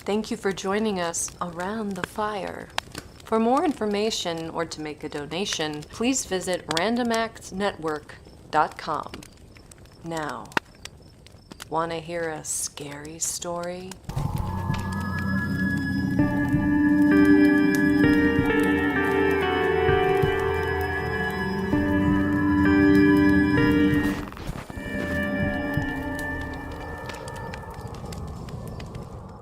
Thank you for joining us around the fire. For more information or to make a donation, please visit randomactsnetwork.com. Now, want to hear a scary story?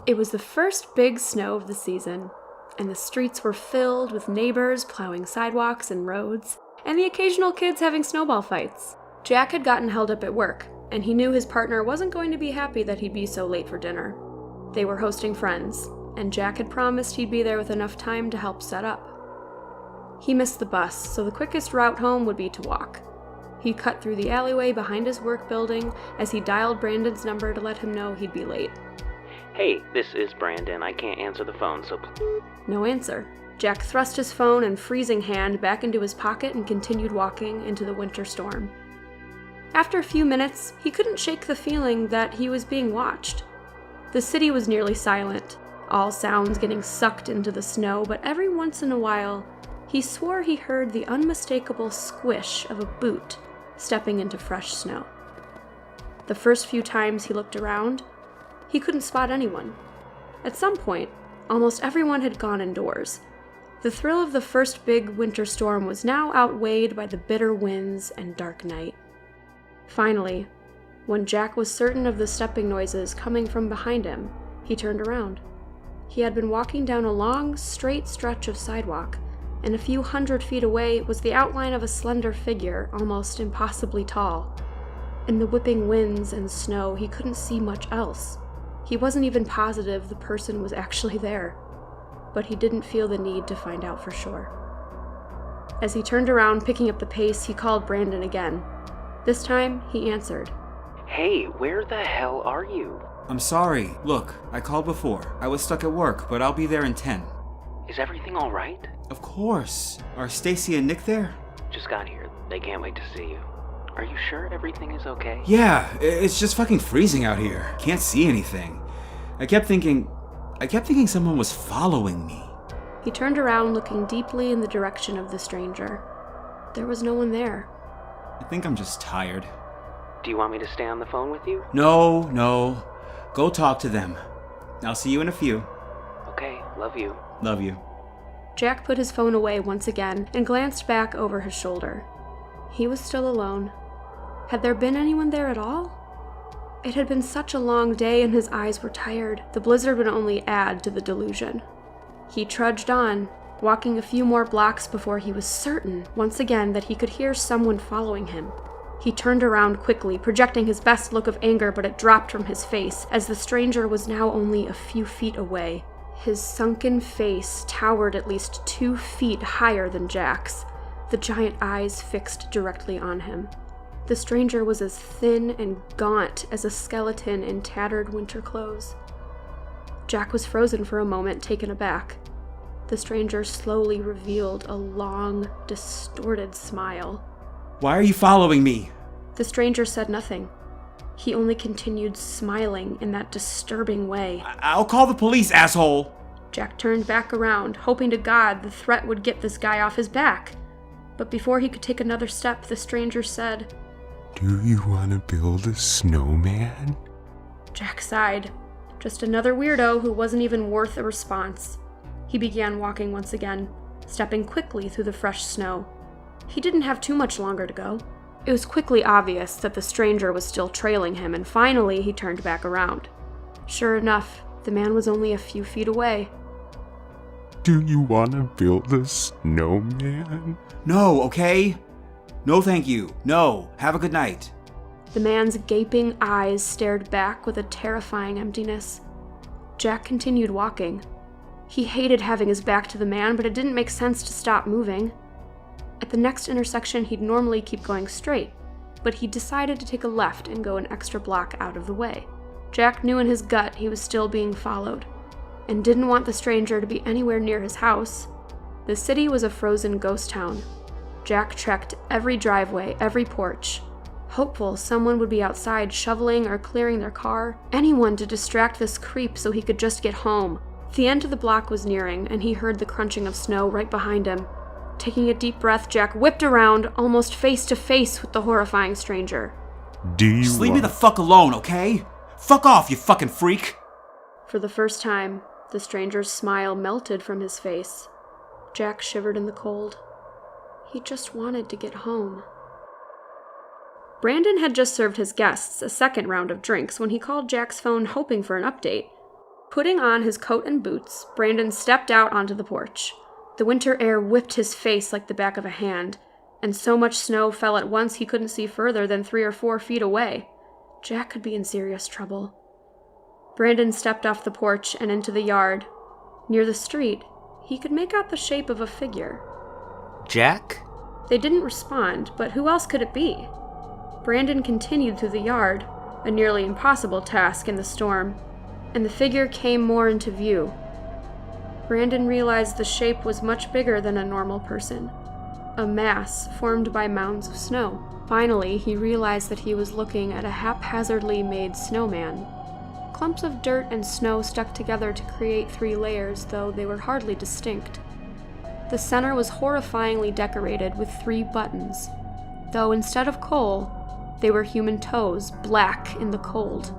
It was the first big snow of the season, and the streets were filled with neighbors plowing sidewalks and roads, and the occasional kids having snowball fights. Jack had gotten held up at work, and he knew his partner wasn't going to be happy that he'd be so late for dinner. They were hosting friends, and Jack had promised he'd be there with enough time to help set up. He missed the bus, so the quickest route home would be to walk. He cut through the alleyway behind his work building as he dialed Brandon's number to let him know he'd be late. Hey, this is Brandon. I can't answer the phone, so... No answer. Jack thrust his phone and freezing hand back into his pocket and continued walking into the winter storm. After a few minutes, he couldn't shake the feeling that he was being watched. The city was nearly silent, all sounds getting sucked into the snow, but every once in a while, he swore he heard the unmistakable squish of a boot stepping into fresh snow. The first few times he looked around, he couldn't spot anyone. At some point, almost everyone had gone indoors. The thrill of the first big winter storm was now outweighed by the bitter winds and dark night. Finally, when Jack was certain of the stepping noises coming from behind him, he turned around. He had been walking down a long, straight stretch of sidewalk, and a few 100 feet away was the outline of a slender figure, almost impossibly tall. In the whipping winds and snow, he couldn't see much else. He wasn't even positive the person was actually there, but he didn't feel the need to find out for sure. As he turned around, picking up the pace, he called Brandon again. This time, he answered. Hey, where the hell are you? I'm sorry. Look, I called before. I was stuck at work, but I'll be there in 10. Is everything alright? Of course. Are Stacy and Nick there? Just got here. They can't wait to see you. Are you sure everything is okay? Yeah, it's just fucking freezing out here. Can't see anything. I kept thinking someone was following me. He turned around, looking deeply in the direction of the stranger. There was no one there. I think I'm just tired. Do you want me to stay on the phone with you? No. Go talk to them. I'll see you in a few. Okay, love you. Love you. Jack put his phone away once again and glanced back over his shoulder. He was still alone. Had there been anyone there at all? It had been such a long day and his eyes were tired. The blizzard would only add to the delusion. He trudged on, walking a few more blocks before he was certain, once again, that he could hear someone following him. He turned around quickly, projecting his best look of anger, but it dropped from his face, as the stranger was now only a few feet away. His sunken face towered at least 2 feet higher than Jack's, the giant eyes fixed directly on him. The stranger was as thin and gaunt as a skeleton in tattered winter clothes. Jack was frozen for a moment, taken aback. The stranger slowly revealed a long, distorted smile. Why are you following me? The stranger said nothing. He only continued smiling in that disturbing way. I'll call the police, asshole! Jack turned back around, hoping to God the threat would get this guy off his back. But before he could take another step, the stranger said, Do you want to build a snowman? Jack sighed. Just another weirdo who wasn't even worth a response. He began walking once again, stepping quickly through the fresh snow. He didn't have too much longer to go. It was quickly obvious that the stranger was still trailing him, and finally he turned back around. Sure enough, the man was only a few feet away. Do you want to build a snowman? No, okay? No, thank you. No. Have a good night. The man's gaping eyes stared back with a terrifying emptiness. Jack continued walking. He hated having his back to the man, but it didn't make sense to stop moving. At the next intersection, he'd normally keep going straight, but he decided to take a left and go an extra block out of the way. Jack knew in his gut he was still being followed, and didn't want the stranger to be anywhere near his house. The city was a frozen ghost town. Jack checked every driveway, every porch, hopeful someone would be outside shoveling or clearing their car, anyone to distract this creep so he could just get home. The end of the block was nearing, and he heard the crunching of snow right behind him. Taking a deep breath, Jack whipped around, almost face to face with the horrifying stranger. Do you Just leave me the fuck alone, okay? Fuck off, you fucking freak! For the first time, the stranger's smile melted from his face. Jack shivered in the cold. He just wanted to get home. Brandon had just served his guests a second round of drinks when he called Jack's phone hoping for an update. Putting on his coat and boots, Brandon stepped out onto the porch. The winter air whipped his face like the back of a hand, and so much snow fell at once he couldn't see further than 3 or 4 feet away. Jack could be in serious trouble. Brandon stepped off the porch and into the yard. Near the street, he could make out the shape of a figure. Jack? They didn't respond, but who else could it be? Brandon continued through the yard, a nearly impossible task in the storm, and the figure came more into view. Brandon realized the shape was much bigger than a normal person, a mass formed by mounds of snow. Finally, he realized that he was looking at a haphazardly made snowman. Clumps of dirt and snow stuck together to create 3 layers, though they were hardly distinct. The center was horrifyingly decorated with 3 buttons, though instead of coal, they were human toes, black in the cold.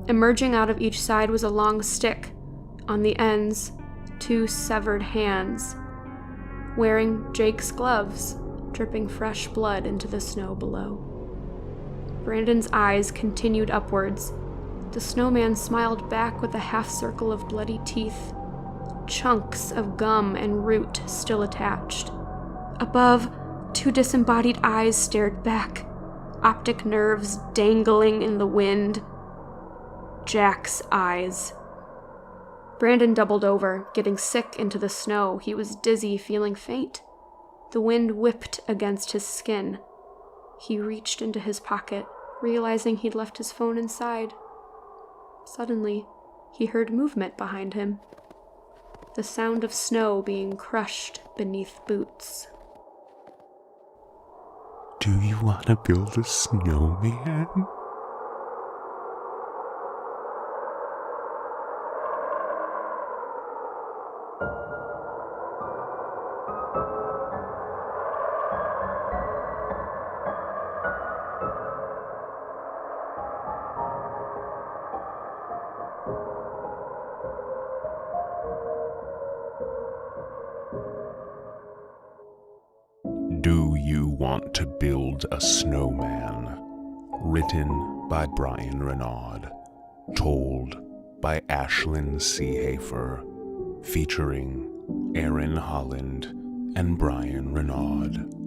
Emerging out of each side was a long stick, on the ends, 2 severed hands, wearing Jake's gloves, dripping fresh blood into the snow below. Brandon's eyes continued upwards. The snowman smiled back with a half-circle of bloody teeth, chunks of gum and root still attached. Above, 2 disembodied eyes stared back, optic nerves dangling in the wind. Jack's eyes. Brandon doubled over, getting sick into the snow. He was dizzy, feeling faint. The wind whipped against his skin. He reached into his pocket, realizing he'd left his phone inside. Suddenly, he heard movement behind him. The sound of snow being crushed beneath boots. Do you want to build a snowman? Do you want to build a snowman? Written by Bryan Renaud. Told by Ashlyn Seehafer. Featuring Holland and Bryan Renaud.